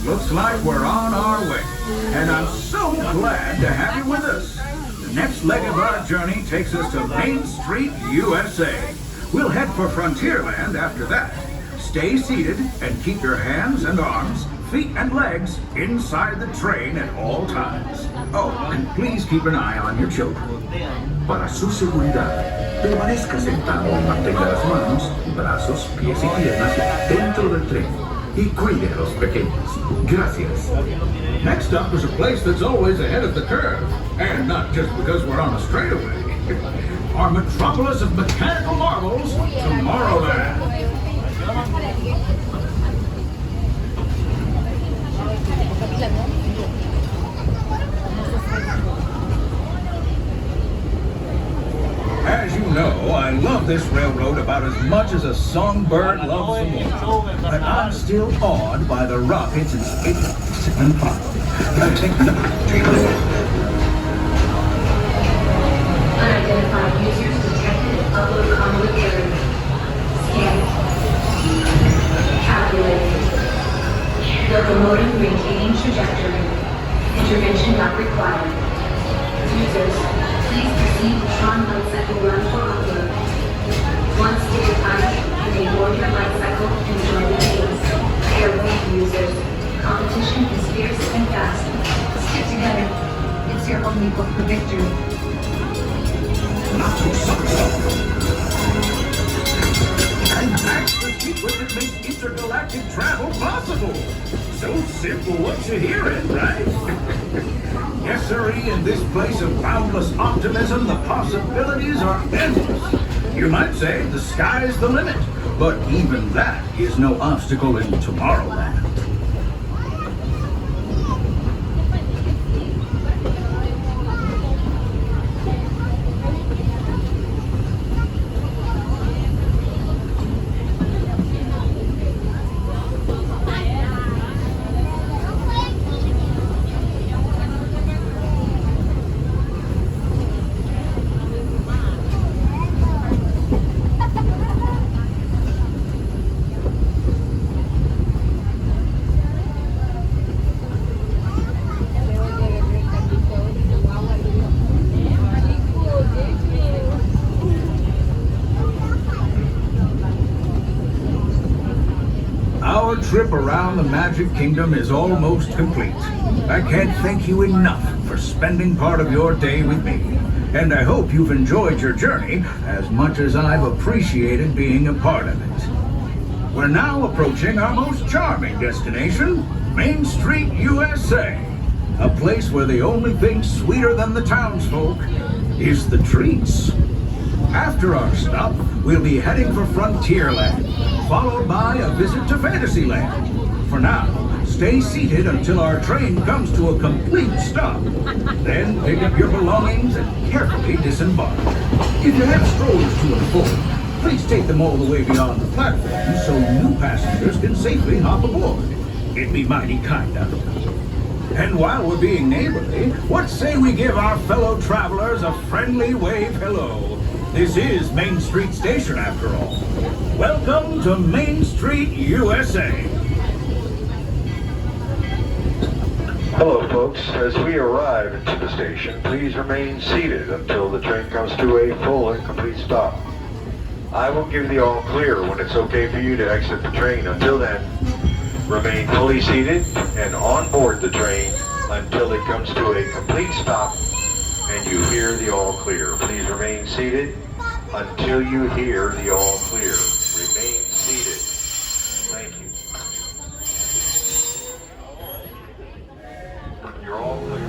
Looks like we're on our way, and I'm so glad to have you with us. The next leg of our journey takes us to Main Street, USA. We'll head for Frontierland after that. Stay seated and keep your hands and arms, feet and legs inside the train at all times. Oh, and please keep an eye on your children. Para su seguridad, permanezca sentado y mantenga las manos, brazos, pies y piernas dentro del tren y cuide a los pequeños. Gracias. Next up is a place that's always ahead of the curve, and not just because we're on a straightaway. Our metropolis of mechanical marvels, Tomorrowland. As you know, I love this railroad about as much as a songbird loves the moon. But I'm still awed by the rockets and spaceships and fire. Unidentified users detected and upload convoluted error. Scan. Calculated. Locomotive maintaining trajectory. Intervention not required. Users, please proceed to Tron light cycle run for upload. Once digitized, you may board your light cycle and join the games. Airway users, competition is fierce and fast. Stick together. It's your only hope for victory. And that's the secret that makes intergalactic travel possible. So simple once you hear it, right? Yes, sirree, in this place of boundless optimism, the possibilities are endless. You might say the sky's the limit, but even that is no obstacle in Tomorrowland. Our trip around the Magic Kingdom is almost complete. I can't thank you enough for spending part of your day with me. And I hope you've enjoyed your journey as much as I've appreciated being a part of it. We're now approaching our most charming destination, Main Street, USA. A place where the only thing sweeter than the townsfolk is the treats. After our stop, we'll be heading for Frontierland, followed by a visit to Fantasyland. For now, stay seated until our train comes to a complete stop. Then pick up your belongings and carefully disembark. If you have strollers to unfold, please take them all the way beyond the platform so new passengers can safely hop aboard. It'd be mighty kind of you. And while we're being neighborly, what say we give our fellow travelers a friendly wave hello? This is Main Street Station, after all. Welcome to Main Street, USA. Hello, folks. As we arrive into the station, please remain seated until the train comes to a full and complete stop. I will give the all clear when it's okay for you to exit the train. Until then, remain fully seated and on board the train until it comes to a complete stop and you hear the all clear. Please remain seated until you hear the all clear. Remain seated. Thank you. You're all clear.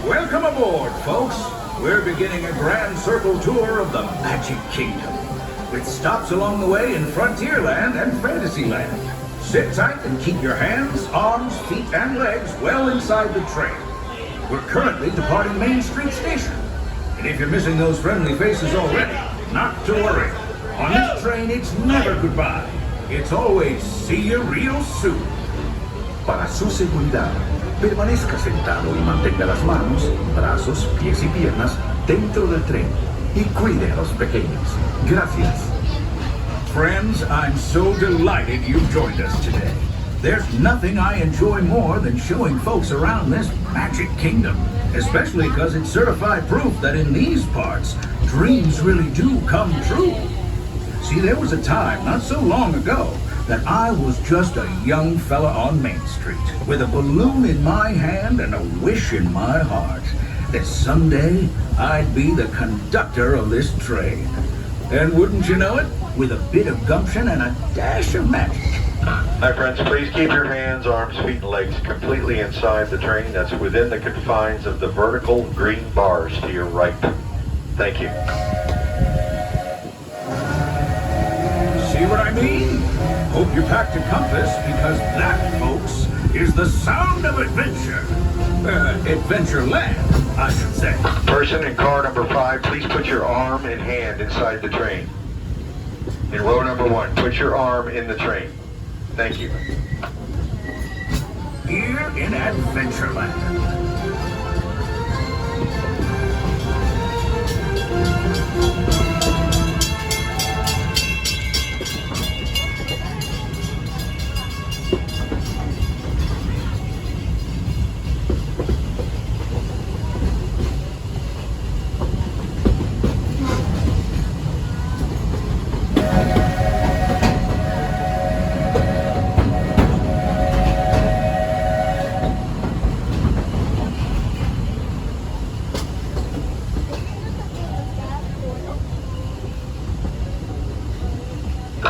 Welcome aboard, folks. We're beginning a grand circle tour of the Magic Kingdom, with stops along the way in Frontierland and Fantasyland. Sit tight and keep your hands, arms, feet, and legs well inside the train. We're currently departing Main Street Station. And if you're missing those friendly faces already, not to worry. On this train, it's never goodbye. It's always see you real soon. Para su seguridad, permanezca sentado y mantenga las manos, brazos, pies y piernas dentro del tren y cuide a los pequeños. Gracias. Friends, I'm so delighted you've joined us today. There's nothing I enjoy more than showing folks around this magic kingdom, especially because it's certified proof that in these parts, dreams really do come true. See, there was a time not so long ago that I was just a young fella on Main Street with a balloon in my hand and a wish in my heart that someday I'd be the conductor of this train. And wouldn't you know it, with a bit of gumption and a dash of magic. Hi friends, please keep your hands, arms, feet, and legs completely inside the train that's within the confines of the vertical green bars to your right. Thank you. See what I mean? Hope you packed a compass, because that, folks, is the sound of adventure. Adventureland, I should say. Person in car number 5, please put your arm and hand inside the train. In row number 1, put your arm in the train. Thank you. Here in Adventureland.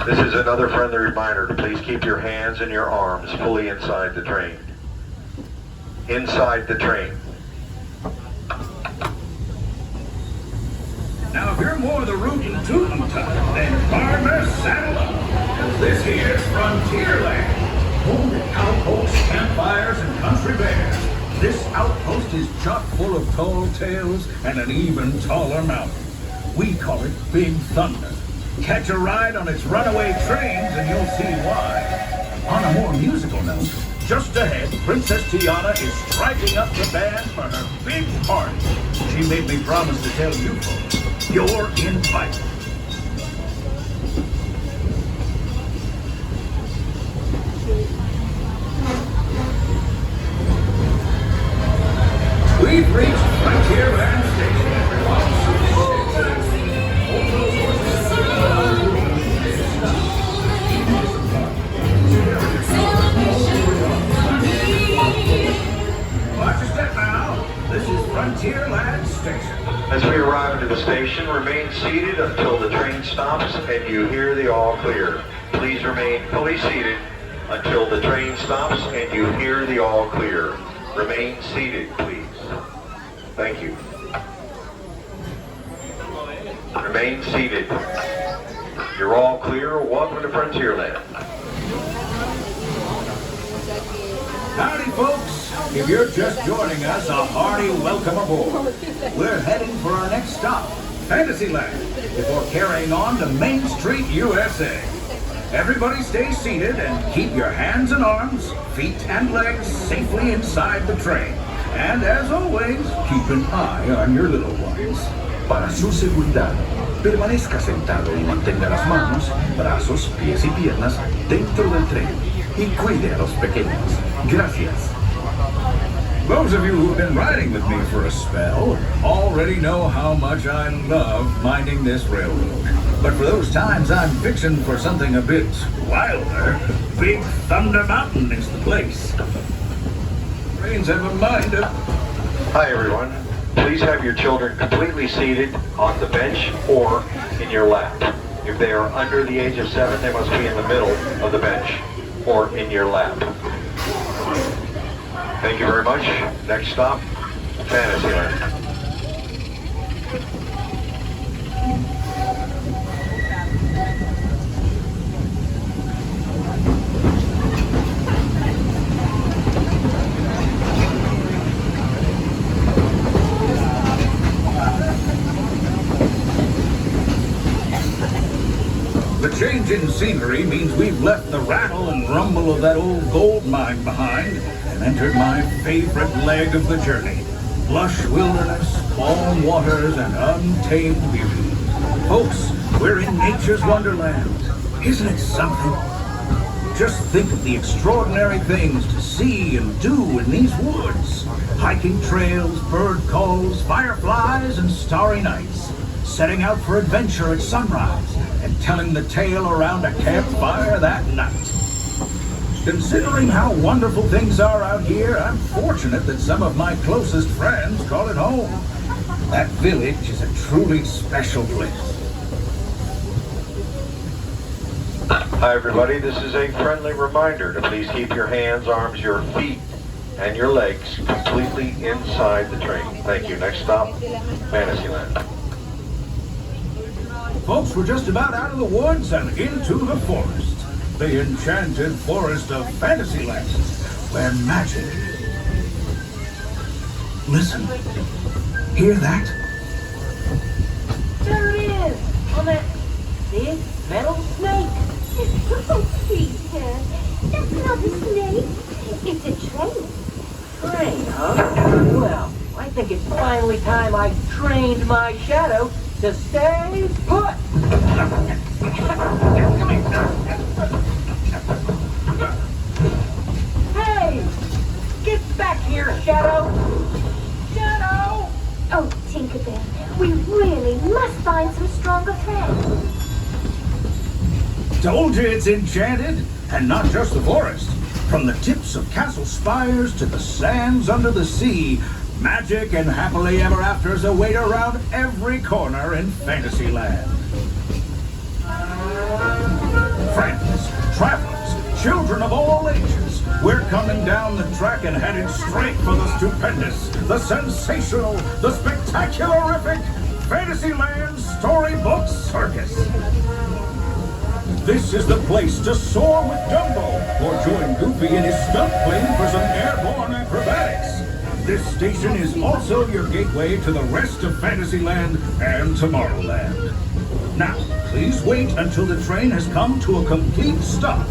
This is another friendly reminder to please keep your hands and your arms fully inside the train. Inside the train. Now, if you're more the rootin' tootin' type, then farmer, saddle up. 'Cause this here's Frontierland. Home to cowpokes, campfires, and country bears. This outpost is chock full of tall tales and an even taller mountain. We call it Big Thunder. Catch a ride on its runaway trains and you'll see why. On a more musical note, just ahead, Princess Tiana is striking up the band for her big party. She made me promise to tell you folks, you're invited. We've reached Frontierland Station, everyone. Watch your step now. This is Frontierland Station. As we arrive into the station, remain seated until the train stops and you hear the all clear. Please remain fully seated until the train stops and you hear the all clear. Remain seated, please. Thank you. Remain seated. You're all clear. Welcome to Frontierland. Howdy, folks. If you're just joining us, a hearty welcome aboard. We're heading for our next stop, Fantasyland, before carrying on to Main Street, USA. Everybody stay seated and keep your hands and arms, feet and legs safely inside the train. And as always, keep an eye on your little ones. Para su seguridad, permanezca sentado y mantenga las manos, brazos, pies y piernas dentro del tren y cuide a los pequeños. Gracias. Those of you who've been riding with me for a spell already know how much I love minding this railroad. But for those times I'm fixing for something a bit wilder, Big Thunder Mountain is the place. Trains have a mind of... Hi everyone. Please have your children completely seated on the bench or in your lap. If they are under the age of 7, they must be in the middle of the bench or in your lap. Thank you very much. Next stop, Fantasyland. change in scenery means we've left the rattle and rumble of that old gold mine behind and entered my favorite leg of the journey. Lush wilderness, calm waters, and untamed beauty. Folks, we're in nature's wonderland. Isn't it something? Just think of the extraordinary things to see and do in these woods. Hiking trails, bird calls, fireflies, and starry nights. Setting out for adventure at sunrise and telling the tale around a campfire that night. Considering how wonderful things are out here, I'm fortunate that some of my closest friends call it home. That village is a truly special place. Hi everybody, this is a friendly reminder to please keep your hands, arms, your feet, and your legs completely inside the train. Thank you. Next stop, Fantasyland. Folks, we're just about out of the woods and into the forest. The enchanted forest of Fantasyland, where magic. Listen, hear that? There it is, on that big metal snake. Oh, sweetheart, that's not a snake. It's a train. Train, huh? Well, I think it's finally time I trained my shadow to stay put. Hey, get back here, Shadow. Shadow! Oh, Tinkerbell, we really must find some stronger friends. Told you it's enchanted, and not just the forest. From the tips of castle spires to the sands under the sea, magic and happily ever afters await around every corner in Fantasyland. Friends, travelers, children of all ages, we're coming down the track and headed straight for the stupendous, the sensational, the spectacularific Fantasyland Storybook Circus. This is the place to soar with Dumbo, or join Goofy in his stunt plane for some airborne acrobatics. This station is also your gateway to the rest of Fantasyland and Tomorrowland. Now, please wait until the train has come to a complete stop.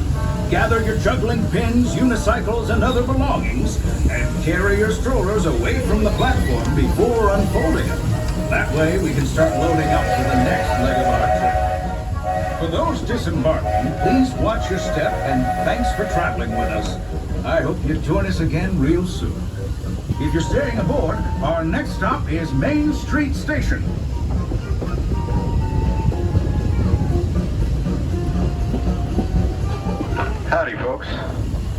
Gather your juggling pins, unicycles, and other belongings, and carry your strollers away from the platform before unfolding them. That way we can start loading up for the next leg of our trip. For those disembarking, please watch your step and thanks for traveling with us. I hope you join us again real soon. If you're staying aboard, our next stop is Main Street Station. Howdy folks.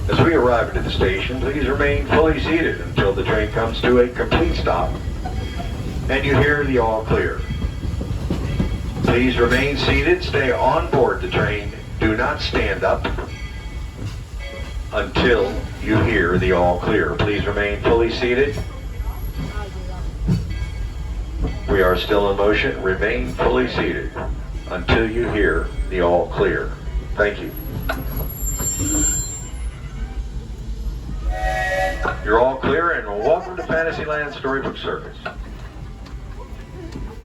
As we arrive into the station, please remain fully seated until the train comes to a complete stop and you hear the all clear. Please remain seated, stay on board the train, do not stand up until you hear the all clear. Please remain fully seated. We are still in motion. Remain fully seated until you hear the all clear. Thank you. You're all clear and welcome to Fantasyland Storybook Circus.